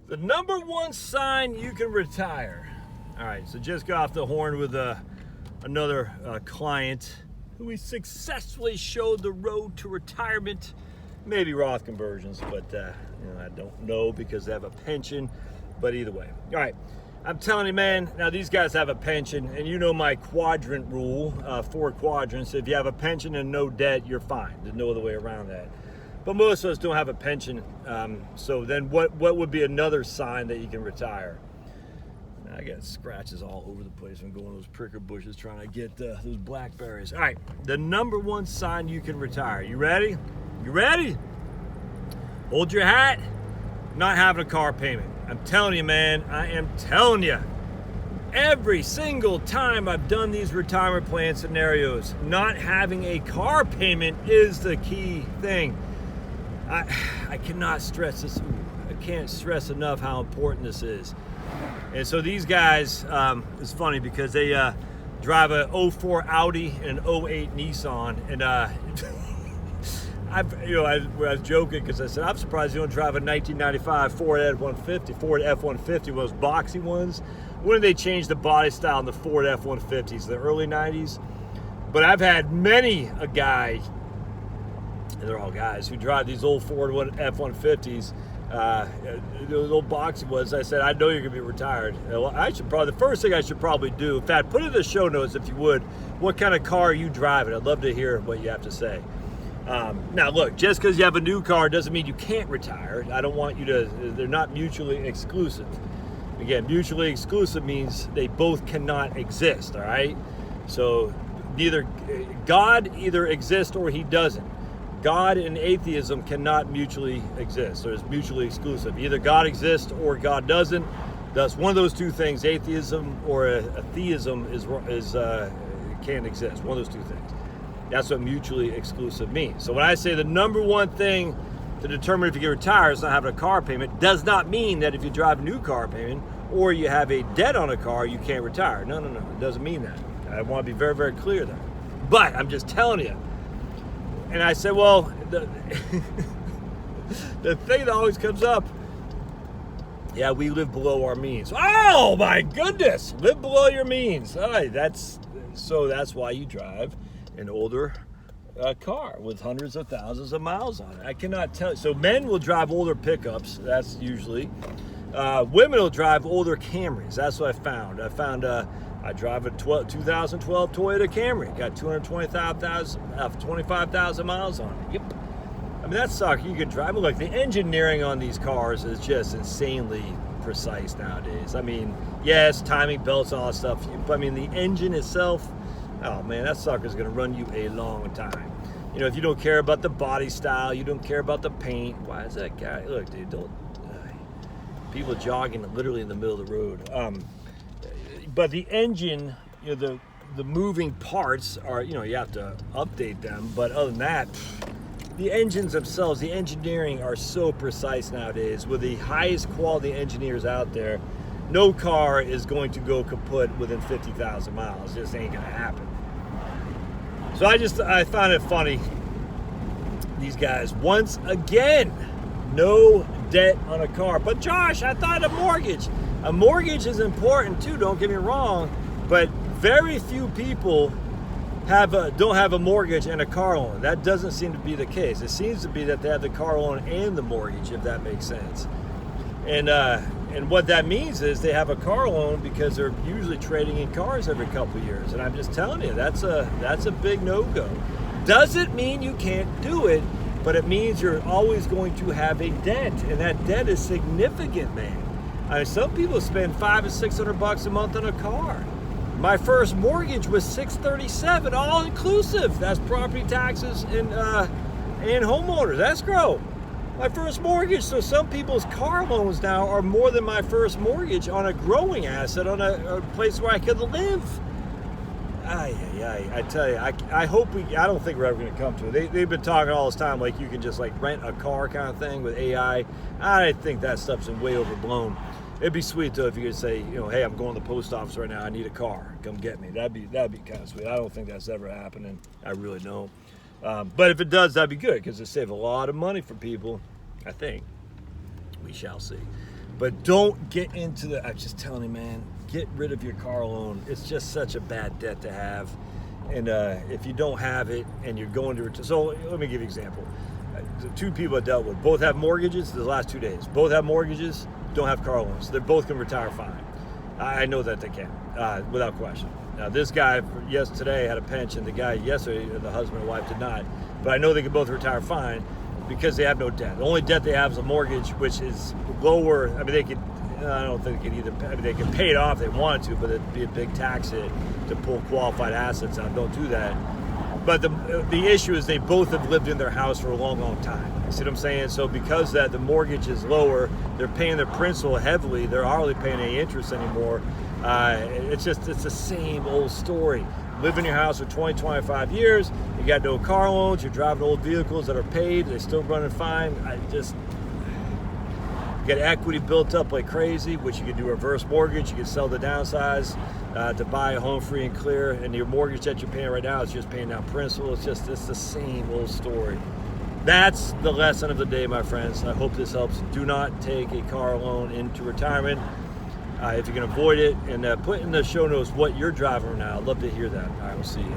The number one sign you can retire. All right, so just got off the horn with another client who we successfully showed the road to retirement. Maybe Roth conversions, but I don't know because they have a pension. But either way, all right. I'm telling you, man. Now these guys have a pension, and you know my quadrant rule, 4 quadrants. If you have a pension and no debt, you're fine. There's no other way around that. But most of us don't have a pension. So then what would be another sign that you can retire? I got scratches all over the place from going to those pricker bushes trying to get those blackberries. All right, the number one sign you can retire. You ready? You ready? Hold your hat. Not having a car payment. I'm telling you, man, I am telling you. Every single time I've done these retirement plan scenarios, not having a car payment is the key thing. I cannot stress this. I can't stress enough how important this is. And so these guys, it's funny because they drive a 04 Audi and an 08 Nissan, and I was joking because I said I'm surprised you don't drive a 1995 Ford F-150, Ford F-150, one of those boxy ones. When did they change the body style in the Ford F-150s? The early 90s. But I've had many a guy, and they're all guys, who drive these old Ford F-150s. Those old boxy ones. I said, I know you're gonna be retired. The first thing I should probably do, in fact, put in the show notes if you would, what kind of car are you driving? I'd love to hear what you have to say. Now look, just because you have a new car doesn't mean you can't retire. I don't want you to, they're not mutually exclusive. Again, mutually exclusive means they both cannot exist, all right? So God either exists or he doesn't. God and atheism cannot mutually exist. So it's mutually exclusive. Either God exists or God doesn't. Thus, one of those two things, atheism or a theism, can't exist. One of those two things. That's what mutually exclusive means. So when I say the number one thing to determine if you get retired is not having a car payment, does not mean that if you drive a new car payment or you have a debt on a car, you can't retire. No. It doesn't mean that. I want to be very, very clear there. But I'm just telling you. And I said, well, the thing that always comes up, yeah, we live below our means. Oh my goodness, live below your means. All right, that's why you drive an older car with hundreds of thousands of miles on it. I cannot tell you. So men will drive older pickups. That's usually. Women will drive older Camrys. That's what I found. I drive a 2012 Toyota Camry. Got 25,000 miles on it. Yep. I mean, that sucks. You can drive. Look, the engineering on these cars is just insanely precise nowadays. I mean, yes, timing belts, all that stuff. But I mean, the engine itself, oh man, that sucker's going to run you a long time. You know, if you don't care about the body style, you don't care about the paint. Why is that guy? Look, dude, don't. People jogging literally in the middle of the road. But the engine, you know, the moving parts are, you know, you have to update them. But other than that, the engines themselves, the engineering are so precise nowadays. With the highest quality engineers out there, no car is going to go kaput within 50,000 miles. It just ain't gonna happen. So I found it funny. These guys, once again, no debt on a car. But Josh, I thought a mortgage. A mortgage is important too, don't get me wrong, but very few people don't have a mortgage and a car loan. That doesn't seem to be the case. It seems to be that they have the car loan and the mortgage, if that makes sense. And what that means is they have a car loan because they're usually trading in cars every couple of years. And I'm just telling you, that's a big no-go. Doesn't mean you can't do it, but it means you're always going to have a debt, and that debt is significant, man. I mean, some people spend $500 and $600 a month on a car. My first mortgage was $637, all inclusive. That's property taxes and homeowners escrow. My first mortgage. So some people's car loans now are more than my first mortgage on a growing asset, on a place where I could live. I tell you, I don't think we're ever going to come to it. They've been talking all this time like you can just like rent a car kind of thing with AI. I think that stuff's way overblown. It'd be sweet though if you could say, you know, hey, I'm going to the post office right now. I need a car. Come get me. That'd be kind of sweet. I don't think that's ever happening. I really don't. But if it does, that'd be good because it save a lot of money for people. I think. We shall see. But don't get into the, I'm just telling you, man, get rid of your car loan. It's just such a bad debt to have. And if you don't have it and you're going to, so let me give you an example. The two people I dealt with, both have mortgages the last 2 days. Both have mortgages, don't have car loans. They both can retire fine. I know that they can, without question. Now this guy, today had a pension. The guy yesterday, the husband and wife did not. But I know they can both retire fine because they have no debt. The only debt they have is a mortgage, which is lower. I mean, they could, I don't think they could either, I mean, they can pay it off if they wanted to, but it'd be a big tax hit to pull qualified assets out. Don't do that. But the issue is they both have lived in their house for a long, long time. You see what I'm saying? So because that the mortgage is lower, they're paying their principal heavily. They're hardly paying any interest anymore. It's the same old story. Live in your house for 20, 25 years. You got no car loans. You're driving old vehicles that are paid. They're still running fine. You get equity built up like crazy, which you can do reverse mortgage. You can sell the downsize to buy a home free and clear. And your mortgage that you're paying right now is just paying down principal. It's the same old story. That's the lesson of the day, my friends. I hope this helps. Do not take a car loan into retirement. If you can avoid it, and put in the show notes what you're driving now. I'd love to hear that. All right, we'll see you.